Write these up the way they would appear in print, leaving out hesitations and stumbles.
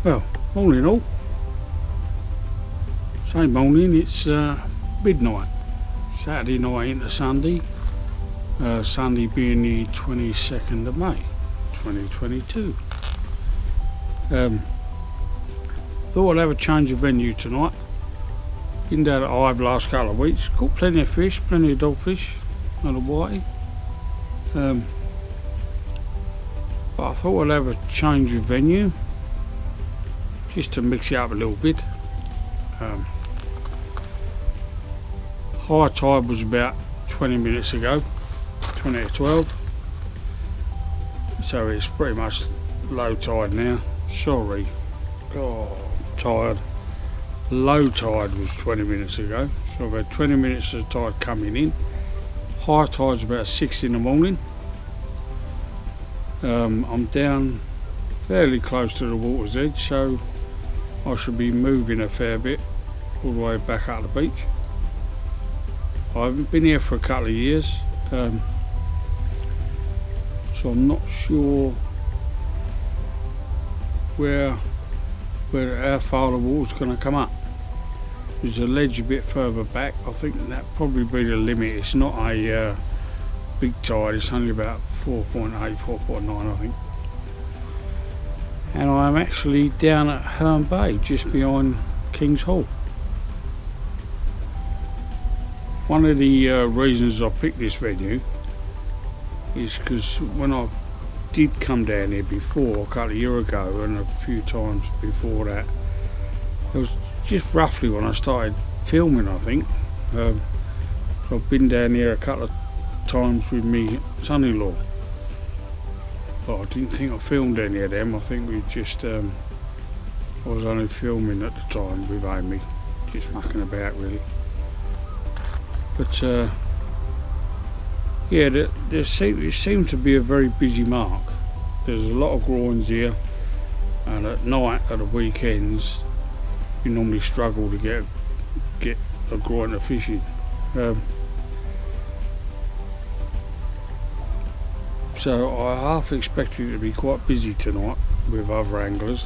Well, morning all. Same morning, it's midnight. Saturday night into Sunday. Sunday being the 22nd of May, 2022. Thought I'd have a change of venue tonight. Been down at Hive last couple of weeks. Caught plenty of fish, plenty of dogfish, not a whitey. But I thought I'd have a change of venue, just to mix it up a little bit. High tide was about 20 minutes ago, 20 to 12. So it's pretty much low tide now. Sorry. Oh, I'm tired. Low tide was 20 minutes ago. So I've had 20 minutes of tide coming in. High tide's about 6 in the morning. I'm down fairly close to the water's edge, so I should be moving a fair bit all the way back up the beach. I haven't been here for a couple of years, so I'm not sure how far the water's going to come up. There's a ledge a bit further back. I think that'll probably be the limit. It's not a big tide, it's only about 4.8, 4.9 I think. And I'm actually down at Herne Bay, just behind King's Hall. One of the reasons I picked this venue is because when I did come down here before, a couple of years ago, and a few times before that, it was just roughly when I started filming, I think. So I've been down here a couple of times with me son-in-law. But I didn't think I filmed any of them. I think we just, I was only filming at the time with Amy, just mucking about really. But yeah, there seemed to be a very busy mark. There's a lot of groins here, and at night, at the weekends, you normally struggle to get a groin of fishing. So I half expected it to be quite busy tonight with other anglers.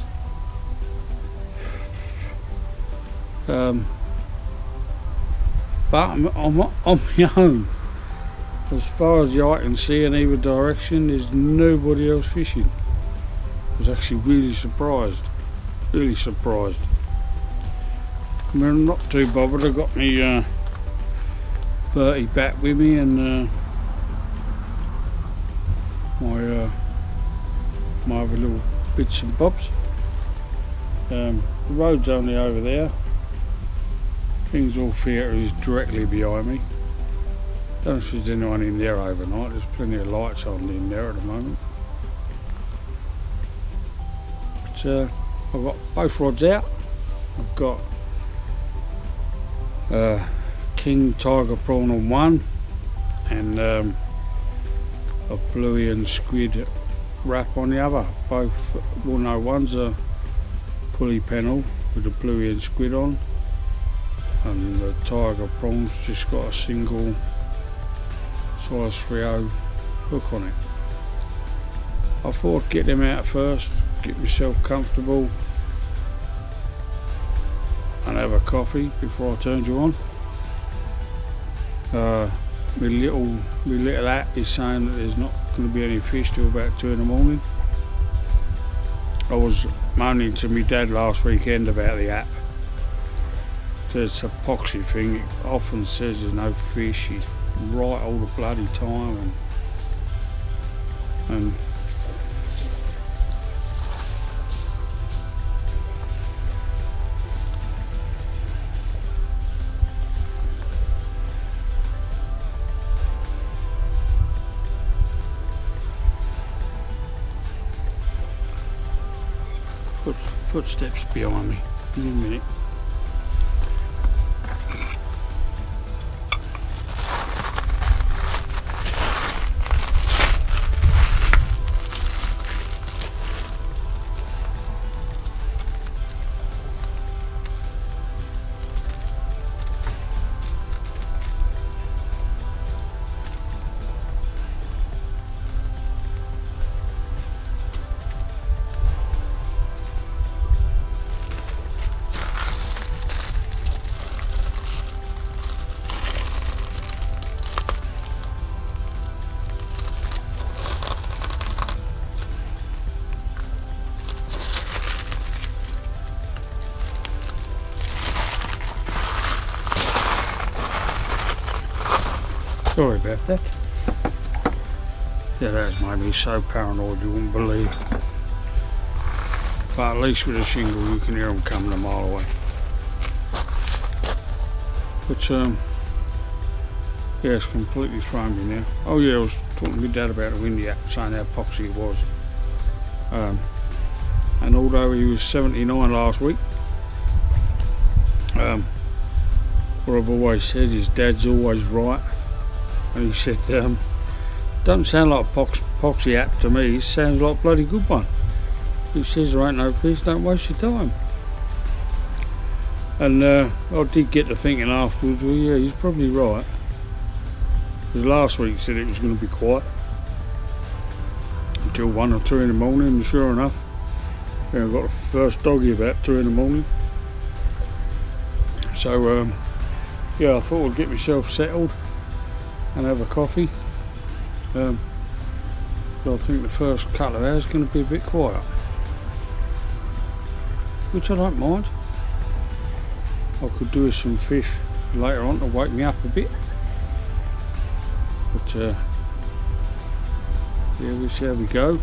But I'm on my own. As far as the eye can see in either direction, there's nobody else fishing. I was actually really surprised. Really surprised. I mean, I'm not too bothered. I got me 30 bat with me and my other little bits and bobs. The road's only over there. King's Hall Theatre is directly behind me. Don't know if there's anyone in there overnight. There's plenty of lights on in there at the moment. But I've got both rods out. I've got king tiger prawn on one, and a bluey and squid wrap on the other. Both, well no, one's a pulley pennel with a bluey and squid on, and the tiger prawn's just got a single size 3/0 hook on it. I thought I'd get them out first, get myself comfortable and have a coffee before I turned you on. My little app is saying that there's not going to be any fish till about 2 in the morning. I was moaning to my dad last weekend about the app. It's a poxy thing. It often says there's no fish. It's right all the bloody time, and footsteps behind me. In a minute. Sorry about that. Yeah, that made me so paranoid you wouldn't believe. But at least with a shingle you can hear them coming a mile away. But yeah, it's completely thrown me now. Oh yeah, I was talking to my dad about the windy app, saying how poxy it was. And although he was 79 last week, what I've always said is Dad's always right. And he said, don't sound like a poxy app to me, it sounds like a bloody good one. He says there ain't no fish, don't waste your time. And I did get to thinking afterwards, well yeah, he's probably right. Because last week he said it was going to be quiet until 1 or 2 in the morning, and sure enough, I got the first doggy about 2 in the morning. So yeah, I thought I'd get myself settled and have a coffee. But I think the first couple of hours is going to be a bit quiet, which I don't mind. I could do with some fish later on to wake me up a bit. But yeah, we'll see how we go.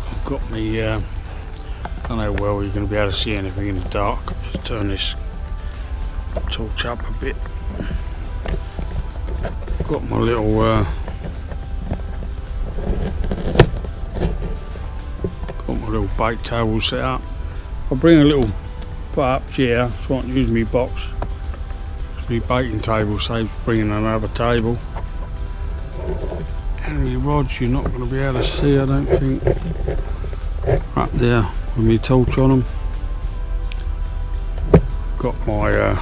I've got me, I don't know how well you're going to be able to see anything in the dark. Just turn this torch up a bit. Got my little bait table set up. I'll bring a little put up chair so I can use my box. My baiting table saves bringing another table. And my rods you're not going to be able to see, I don't think. Up there with my torch on them. Got my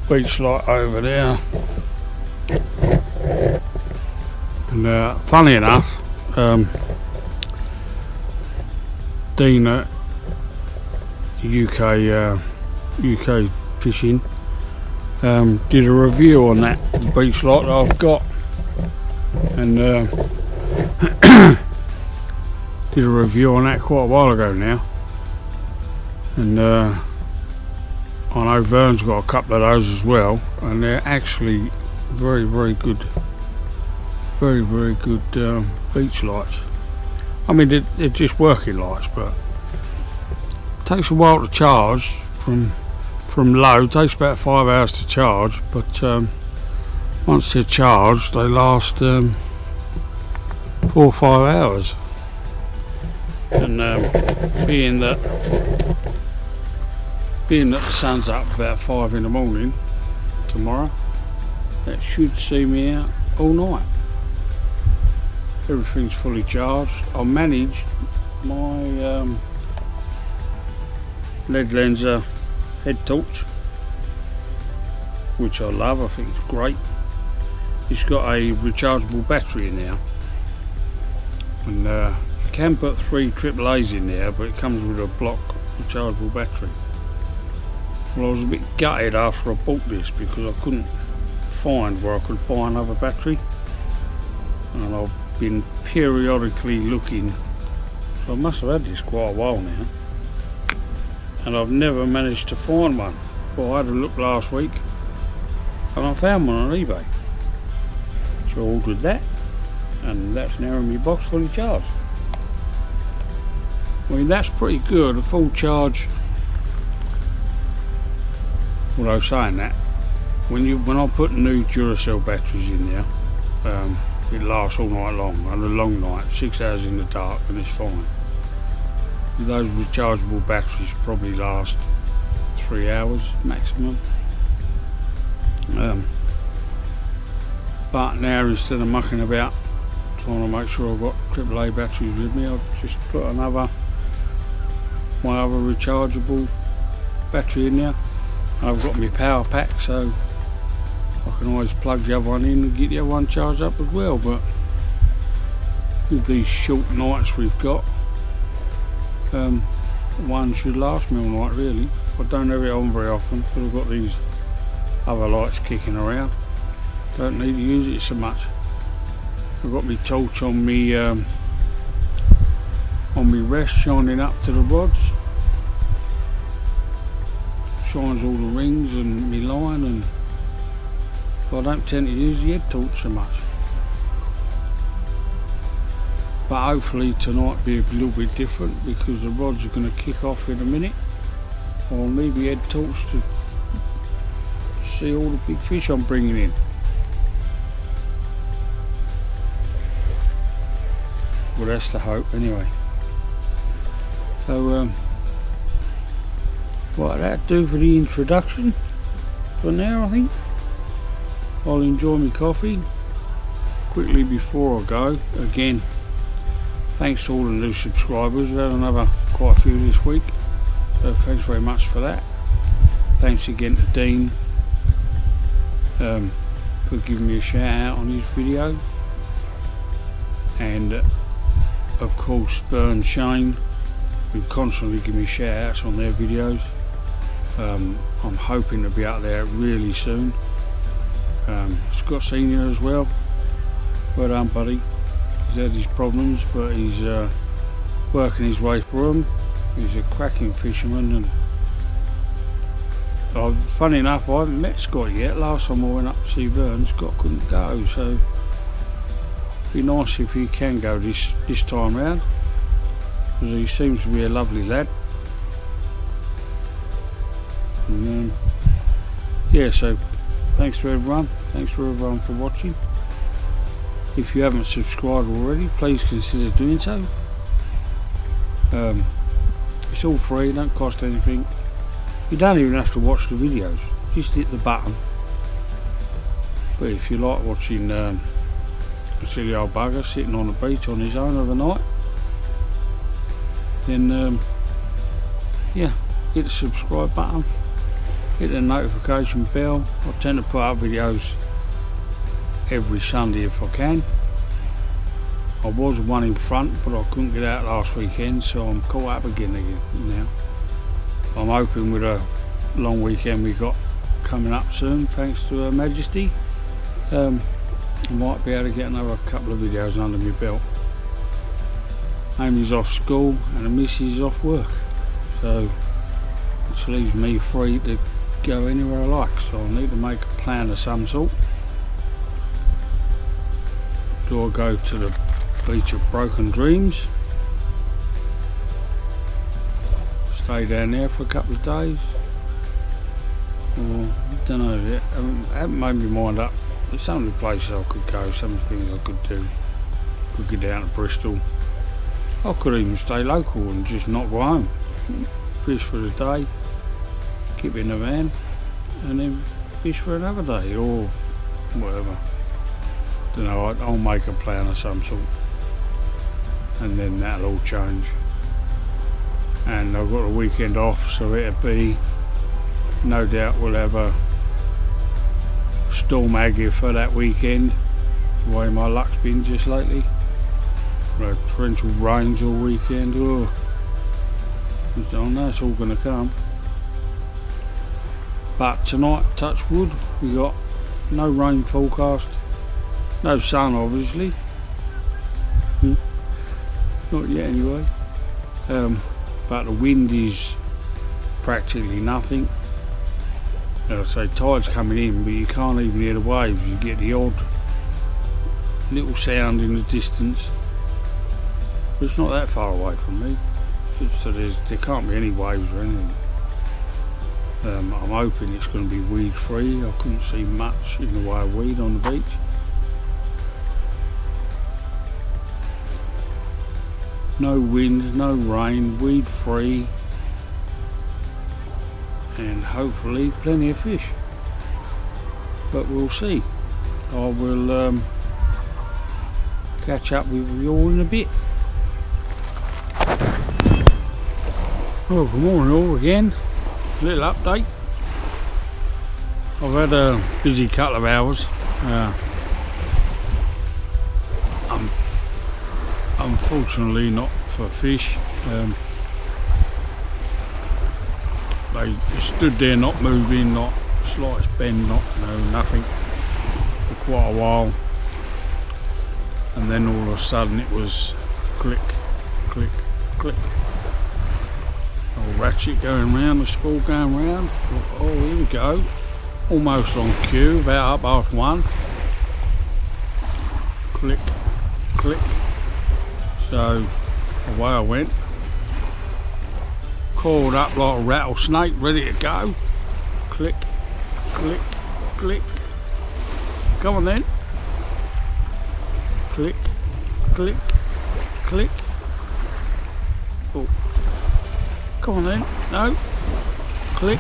beach light over there. And funny enough, Dean at UK Fishing did a review on that beach light that I've got, and did a review on that quite a while ago now, and I know Vern's got a couple of those as well, and they're actually very good, very good beach lights. I mean they're just working lights, but it takes a while to charge from low. It takes about 5 hours to charge, but once they're charged they last 4 or 5 hours. And being that the sun's up about 5 in the morning tomorrow, that should see me out all night. Everything's fully charged. I'll manage my lead lenser head torch, which I love. I think it's great. It's got a rechargeable battery in there, and you can put 3 AAAs in there, but it comes with a block rechargeable battery. Well, I was a bit gutted after I bought this because I couldn't find where I could buy another battery, and I've been periodically looking, so I must have had this quite a while now, and I've never managed to find one. Well, I had a look last week and I found one on eBay, so I ordered that, and that's now in my box fully charged. I mean, that's pretty good, a full charge. Although saying that, when I put new Duracell batteries in there, it lasts all night long, on a long night, 6 hours in the dark, and it's fine. Those rechargeable batteries probably last 3 hours maximum. But now, instead of mucking about trying to make sure I've got AAA batteries with me, I've just put my other rechargeable battery in there. I've got my power pack, so I can always plug the other one in and get the other one charged up as well. But with these short nights we've got, one should last me all night really. I don't have it on very often because I've got these other lights kicking around. Don't need to use it so much. I've got my torch on me rest, shining up to the rods, shines all the rings and my line, and I don't tend to use the head torch so much. But hopefully tonight be a little bit different, because the rods are going to kick off in a minute. I'll need the head torch to see all the big fish I'm bringing in. Well, that's the hope anyway. So right, that'll do for the introduction for now. I think I'll enjoy my coffee quickly before I go. Again, thanks to all the new subscribers. We've had quite a few this week, so thanks very much for that. Thanks again to Dean for giving me a shout out on his video, and of course Burn Shane, who constantly give me shout outs on their videos. I'm hoping to be out there really soon. Scott Senior as well. Well done, buddy. He's had his problems, but he's working his way through them. He's a cracking fisherman, and funny enough, I haven't met Scott yet. Last time I went up to see Vern, Scott couldn't go, so it'd be nice if he can go this time round, because he seems to be a lovely lad. And, yeah, so thanks to everyone. Thanks for everyone for watching. If you haven't subscribed already, please consider doing so. It's all free, don't cost anything. You don't even have to watch the videos, just hit the button. But if you like watching a silly old bugger sitting on the beach on his own overnight, then yeah, hit the subscribe button, hit the notification bell. I tend to put up videos every Sunday if I can. I was one in front, but I couldn't get out last weekend, so I'm caught up again now. I'm hoping with a long weekend we got coming up soon, thanks to Her Majesty, I might be able to get another couple of videos under my belt. Amy's off school and the missus is off work, so which leaves me free to go anywhere I like, so I need to make a plan of some sort. Do I go to the beach of Broken Dreams, stay down there for a couple of days, or I don't know yet. I haven't made my mind up. There's some of the places I could go, some of the things I could do. Could get down to Bristol. I could even stay local and just not go home, fish for the day, keep in the van, and then fish for another day, or whatever. Don't know, I'll make a plan of some sort, and then that'll all change. And I've got a weekend off, so it'll be, no doubt we'll have a storm aggie for that weekend, the way my luck's been just lately. Torrential rains all weekend. Oh, I know it's all going to come. But tonight, touch wood, we got no rain forecast, no sun obviously, not yet anyway, but the wind is practically nothing. I'd say tide's coming in, but you can't even hear the waves. You get the odd little sound in the distance, but it's not that far away from me, so there can't be any waves or anything. I'm hoping it's going to be weed free. I couldn't see much in the way of weed on the beach. No wind, no rain, weed free, and hopefully plenty of fish, but we'll see. I will catch up with you all in a bit. Well, good morning all again. Little update. I've had a busy couple of hours. Unfortunately not for fish. They stood there not moving, not slightest bend, nothing for quite a while, and then all of a sudden it was click, click, click. Old ratchet going round, the spool going round. Oh, here we go. Almost on cue, about up ×1. Click, click. So away I went. Coiled up like a rattlesnake, ready to go. Click, click, click. Come on then. Click, click, click. Oh. Come on then. No. Click,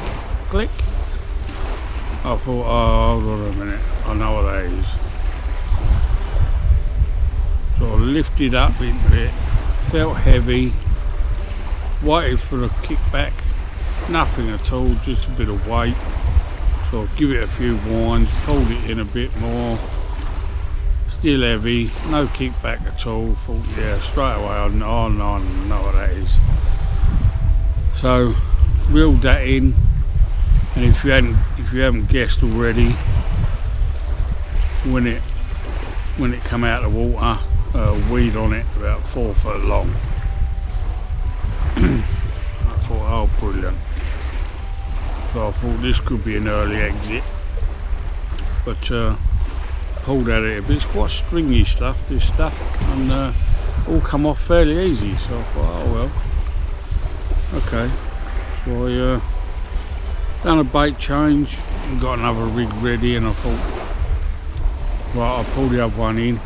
click. I thought, oh, hold on a minute. I know what that is. So I lifted up into it. Felt heavy. Waited for the kickback. Nothing at all. Just a bit of weight. So I give it a few winds. Pulled it in a bit more. Still heavy. No kickback at all. Thought, yeah, straight away I know what that is. So reeled that in, and if you haven't guessed already, when it come out of the water, weed on it about 4 foot long. I thought, oh, brilliant. So I thought this could be an early exit, but pulled at it a bit. It's quite stringy stuff, this stuff, and all come off fairly easy. So I thought, oh well. Okay, so I done a bait change and got another rig ready, and I thought, right, I'll pull the other one in,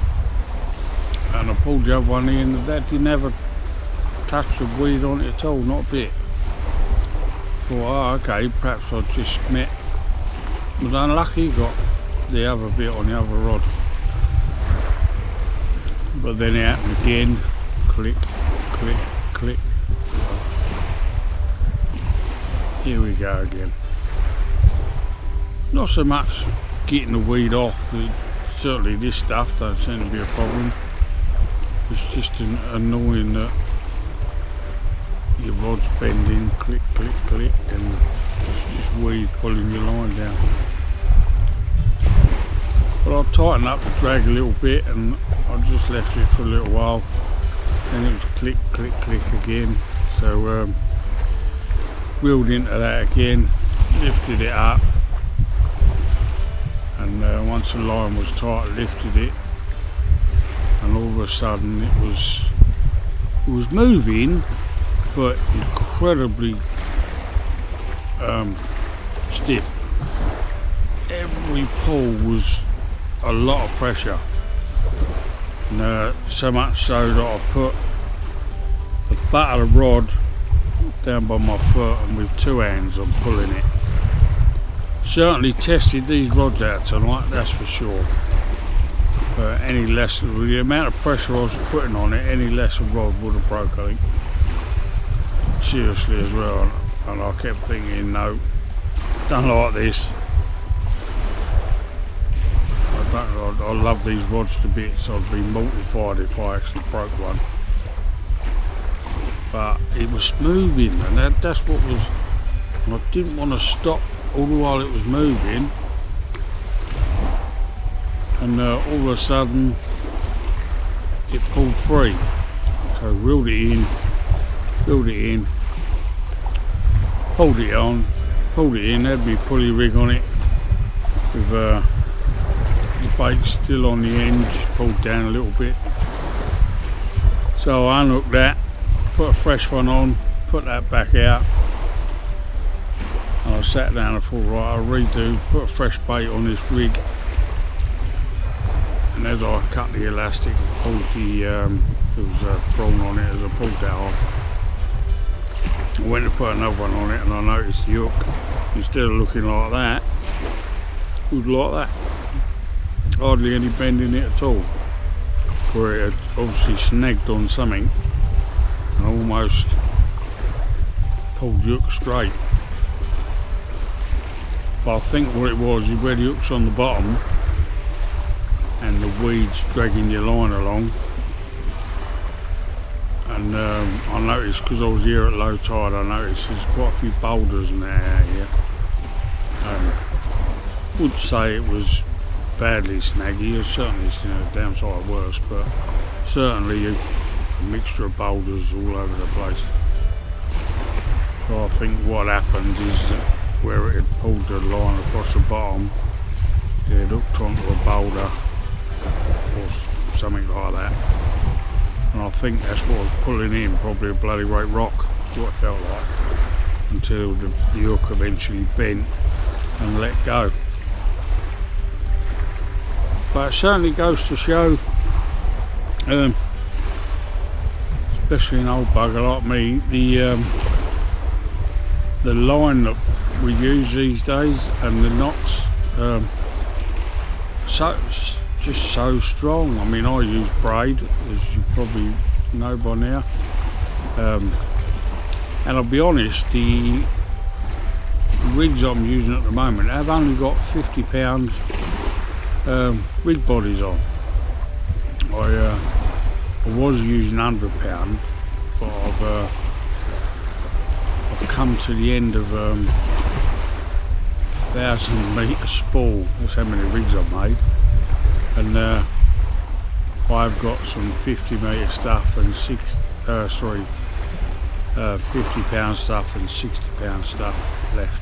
and I pulled the other one in, and that didn't have a touch of weed on it at all, not a bit. Thought, oh okay, perhaps I just was unlucky, got the other bit on the other rod. But then it happened again, click, click, click. Here we go again. Not so much getting the weed off, certainly this stuff don't seem to be a problem. It's just annoying that your rod's bending, click, click, click, and it's just weed pulling your line down. But I'll tighten up the drag a little bit, and I just left it for a little while, and it was click, click, click again. So reeled into that again, lifted it up, and once the line was tight, lifted it, and all of a sudden it was moving, but incredibly stiff. Every pull was a lot of pressure, and so much so that I put the butt of the rod down by my foot, and with 2 hands I'm pulling it. Certainly tested these rods out tonight, that's for sure. Any less, with the amount of pressure I was putting on it, any less a rod would have broke, I think. Seriously as well, and I kept thinking, no, don't like this. I love these rods to bits. I'd be mortified if I actually broke one. But it was moving, and that's what was, and I didn't want to stop all the while it was moving, and all of a sudden it pulled free. So reeled it in, pulled it on, pulled it in, had my pulley rig on it with the bait still on the end, just pulled down a little bit. So I unhooked that, put a fresh one on, put that back out, and I sat down and thought, right, I'll redo, put a fresh bait on this rig, and as I cut the elastic, pulled the, there was a prawn on it, as I pulled that off, I went to put another one on it, and I noticed the hook, instead of looking like that, it was like that. Hardly any bend in it at all, where it had obviously snagged on something and almost pulled the hook straight. But I think what it was, you where the hook's on the bottom and the weeds dragging your line along, and I noticed, because I was here at low tide, I noticed there's quite a few boulders and that out here. Would say it was badly snaggy, or certainly, you know, downside worse, but certainly a mixture of boulders all over the place. So I think what happened is that where it had pulled the line across the bottom, it had hooked onto a boulder or something like that. And I think that's what was pulling in, probably a bloody great rock, what it felt like, until the hook eventually bent and let go. But it certainly goes to show, especially an old bugger like me, the line that we use these days and the knots, just so strong. I mean, I use braid, as you probably know by now, and I'll be honest, the rigs I'm using at the moment have only got 50 pound rig bodies on. I was using 100 pound, but I've come to the end of 1,000 metre spool. That's how many rigs I've made, and I've got some 50 metre stuff and 50 pound stuff and 60 pound stuff left.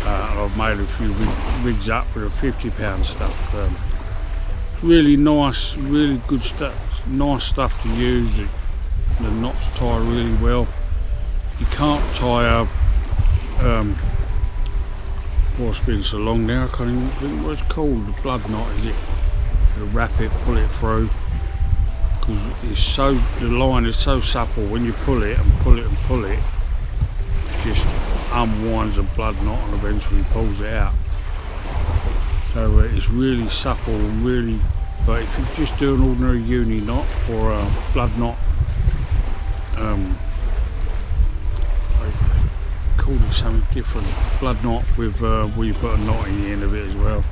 And I've made a few rigs up with the 50 pound stuff. Really nice, really good stuff, nice stuff to use. The knots tie really well. You can't tie a it's been so long now, I can't even think what it's called. The blood knot, is it? You wrap it, pull it through, because the line is so supple. When you pull it and pull it and pull it, it just unwinds the blood knot and eventually pulls it out. So it's really supple and really. But if you just do an ordinary uni knot or a blood knot, called it something different, blood knot with where you put a knot in the end of it as well.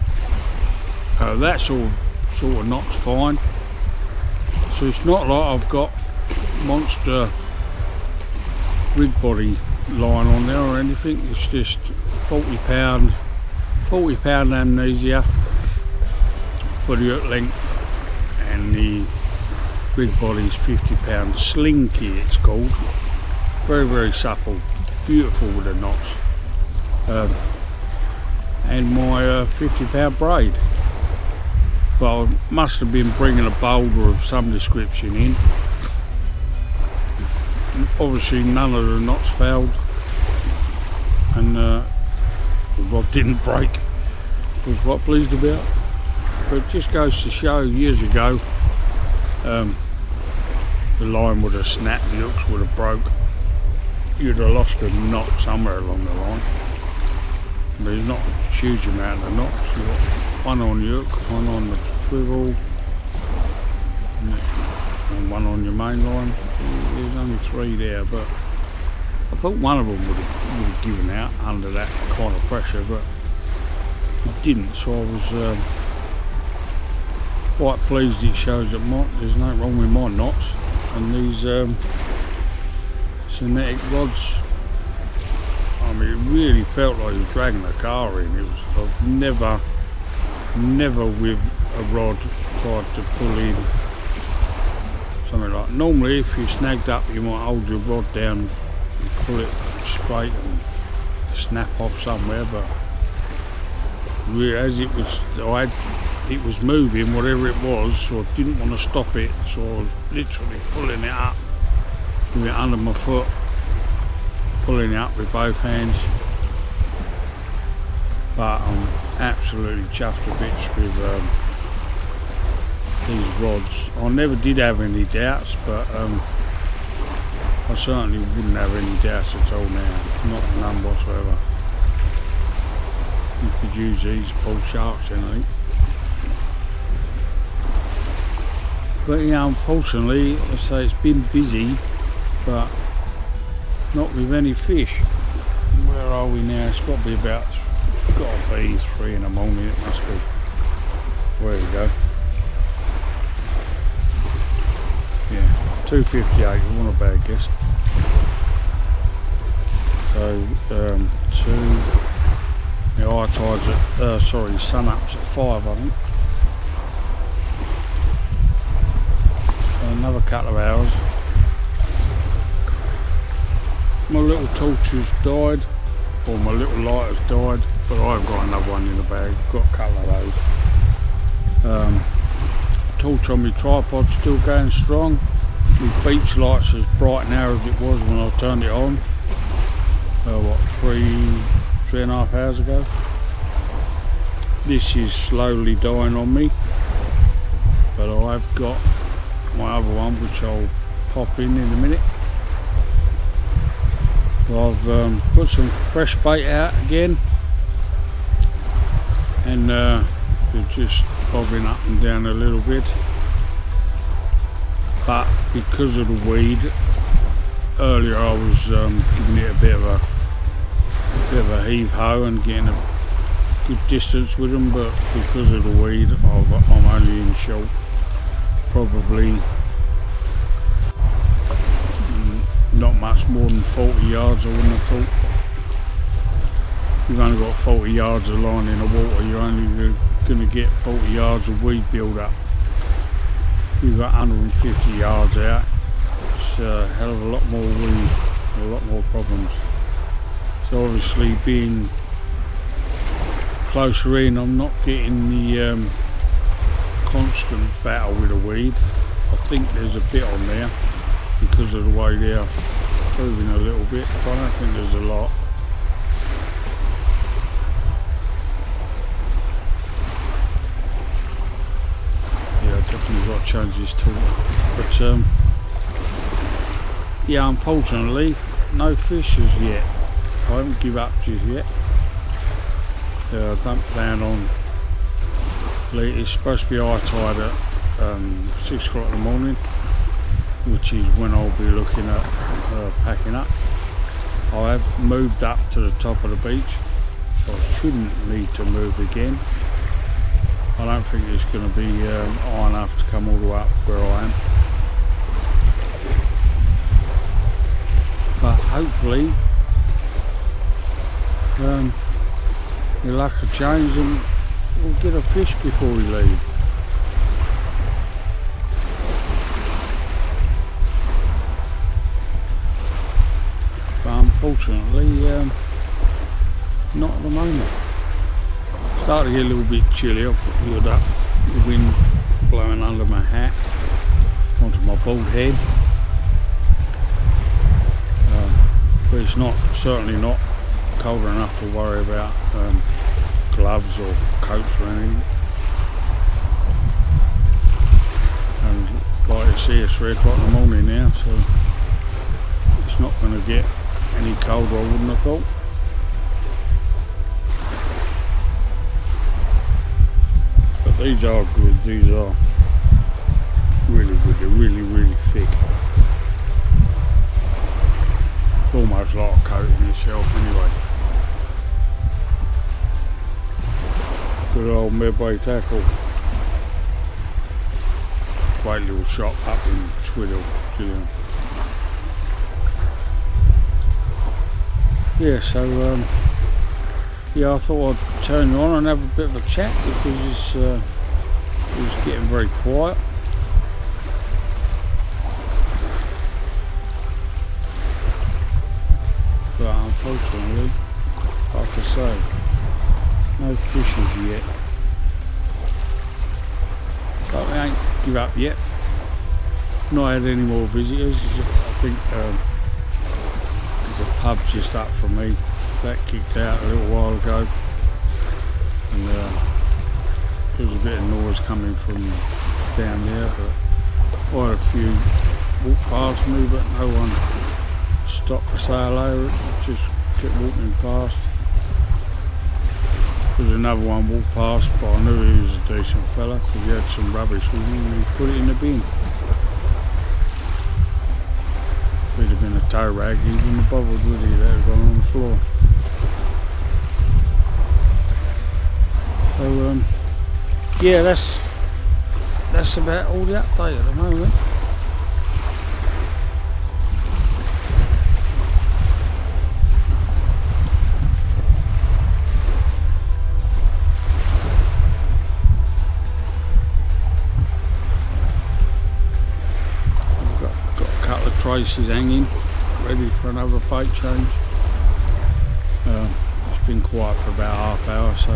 That sort of knot's fine. So it's not like I've got monster rig body line on there or anything. It's just 40 pound amnesia for the hook length, and the rig body's 50 pound slinky, it's called. Very, very supple. Beautiful with the knots, and my 50 pound braid. But I must have been bringing a boulder of some description in. Obviously none of the knots failed, and the rod didn't break. I was quite pleased about. But it just goes to show, years ago, the line would have snapped, the hooks would have broke. You'd have lost a knot somewhere along the line. There's not a huge amount of knots. You've got one on your hook, one on the swivel, and one on your main line. There's only 3 there, but I thought one of them would have given out under that kind of pressure, but it didn't. So I was quite pleased. It shows that there's nothing wrong with my knots, and these kinetic rods. I mean, it really felt like he was dragging a car in. I've never with a rod tried to pull in something like. Normally, if you're snagged up, you might hold your rod down and pull it straight and snap off somewhere. But as it was moving, whatever it was, so I didn't want to stop it. So I was literally pulling it up with it under my foot, pulling it up with both hands. But I'm absolutely chuffed to bits with these rods. I never did have any doubts, but I certainly wouldn't have any doubts at all now, none whatsoever. You could use these pull sharks in, I think. But yeah, unfortunately, I say it's been busy, but not with any fish. Where are we now? It's got to be 3 in the morning, it must be. There we go. Yeah, 2:58, not a bad guess. So, the high tide's at, sun up's at 5, I think. So another couple of hours. my little torches died, or my little lighters died, but I've got another one in the bag, got a couple of those. Torch on my tripod still going strong. My beach light's as bright now as it was when I turned it on. What, 3.5 hours ago? This is slowly dying on me, but I've got my other one which I'll pop in a minute. I've put some fresh bait out again, and they're just bobbing up and down a little bit, but because of the weed earlier I was giving it a bit of a heave-ho and getting a good distance with them, but because of the weed I'm only in short, probably not much more than 40 yards I wouldn't have thought. You've only got 40 yards of line in the water, you're only going to get 40 yards of weed build up. You've got 150 yards out, it's a hell of a lot more weed, a lot more problems. So obviously being closer in, I'm not getting the constant battle with the weed. I think there's a bit on there because of the way they're moving a little bit, but I don't think there's a lot. Yeah, I definitely got to change this tool. But yeah, unfortunately, no fish as yet. I haven't given up just yet. I don't plan on. It's supposed to be high tide at 6 o'clock in the morning, which is when I'll be looking at packing up. I have moved up to the top of the beach, so I shouldn't need to move again. I don't think it's going to be high enough to come all the way up where I am. But hopefully your luck will change and we'll get a fish before we leave. But unfortunately, not at the moment. Starting to get a little bit chilly. I've got the hood up, the wind blowing under my hat onto my bald head. But it's certainly not cold enough to worry about gloves or coats or anything. And like you see, it's 3 o'clock in the morning now, so it's not going to get any colder, I wouldn't have thought. But these are good, these are really good, they're really, really thick. Almost like a coat in itself anyway. Good old midway tackle. Great little shot up and twiddle. Yeah, so yeah, I thought I'd turn you on and have a bit of a chat because it's getting very quiet. But unfortunately, like I say, no fishes yet. But we ain't give up yet. Not had any more visitors. I think there's a pub just up from me that kicked out a little while ago, and there was a bit of noise coming from down there, but quite a few walked past me, but no one stopped to say hello. It just kept walking past. There's another one walked past, but I knew he was a decent fella because he had some rubbish with him and he put it in the bin. If he'd have been a tow rag, he wouldn't have bothered with it, that had gone on the floor. So yeah, that's about all the update at the moment. Got a couple of traces hanging ready for another bait change. It's been quiet for about half hour, so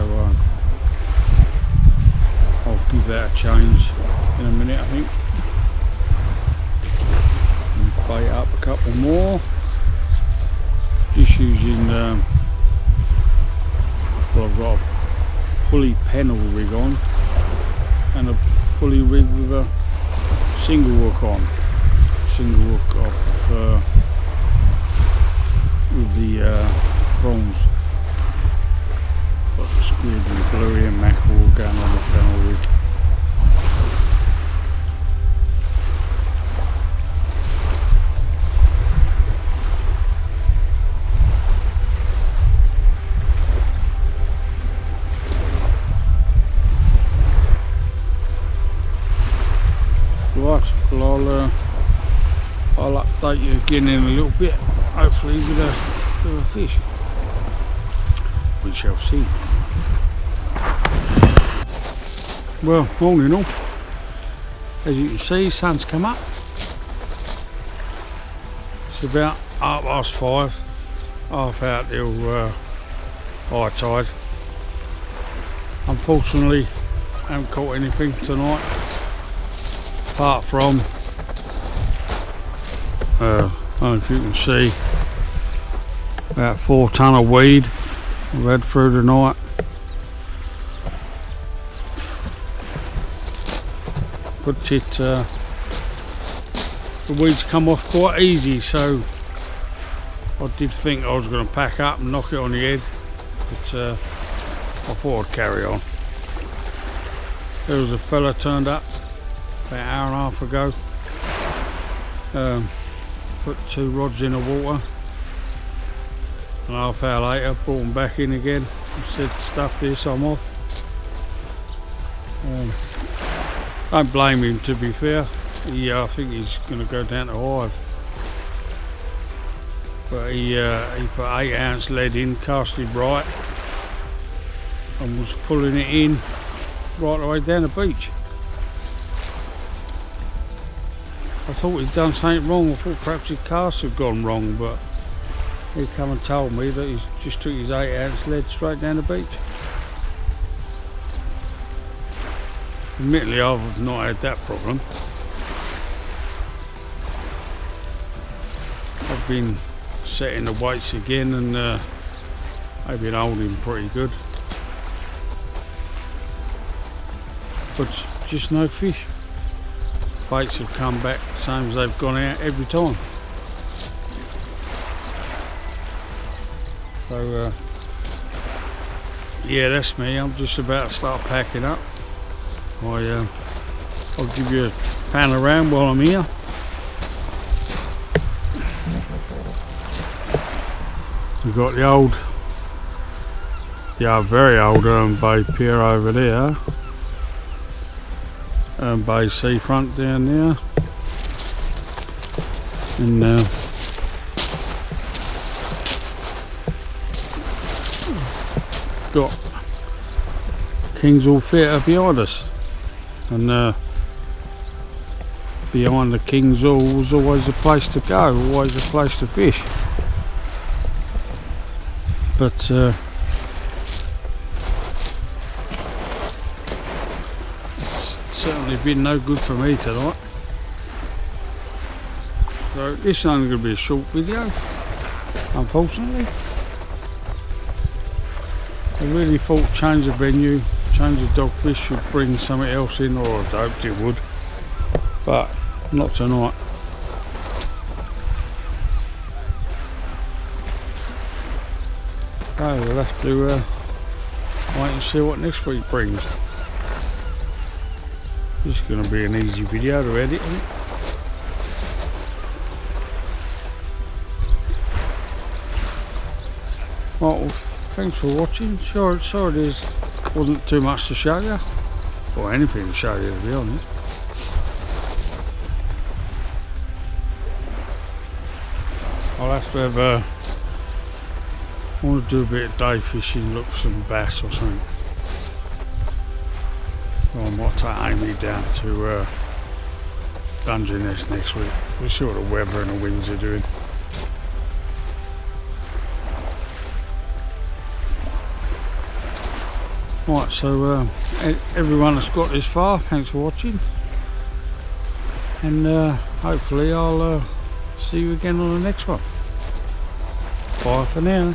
I'll give that a change in a minute, I think. And bait up a couple more. Just using, well, I've got a pulley pennel rig on and a pulley rig with a single hook on. Single hook I prefer with the prawns. Got the squid and the bluey and mackerel going on the pennel rig. Right, well I'll update you again in a little bit, hopefully with a fish. We shall see. Well, morning all. As you can see, sun's come up. It's about 5:30, half out till high tide. Unfortunately, I haven't caught anything tonight, apart from, I don't know if you can see, about 4 tonne of weed we've had through the night. But the weeds come off quite easy, so I did think I was going to pack up and knock it on the head, but I thought I'd carry on. There was a fella turned up about an hour and a half ago, put 2 rods in the water, and half hour later brought them back in again and said, stuff this, I'm off. Don't blame him, to be fair. I think he's going to go down to Hive, but he put 8 ounce lead in, cast it right, and was pulling it in right the way down the beach. I thought he'd done something wrong. I thought perhaps his cast had gone wrong, but he come and told me that he just took his 8 ounce lead straight down the beach. Admittedly, I've not had that problem. I've been setting the weights again, and they've been holding pretty good, but just no fish. Baits have come back the same as they've gone out every time. So yeah, that's me. I'm just about to start packing up. I'll give you a pan around while I'm here. We've got the old, very old Bay pier over there, Bay seafront down there, and got Kingsall Theatre behind us. And behind the Kingsall was always a place to go, always a place to fish. But it's certainly been no good for me tonight. So this is only going to be a short video, unfortunately. I really thought change of venue, change of dogfish should bring something else in, or I hoped it would, but not tonight. So we'll have to wait and see what next week brings. This is going to be an easy video to edit, isn't it? Well, thanks for watching. Sorry there wasn't too much to show you, or anything to show you, to be honest. I'll have to have I want to do a bit of day fishing, look for some bass or something. Well, I might take Amy down to Dungeness next week. We'll see what the weather and the winds are doing. Right, so everyone that's got this far, thanks for watching, and hopefully I'll see you again on the next one. Bye for now.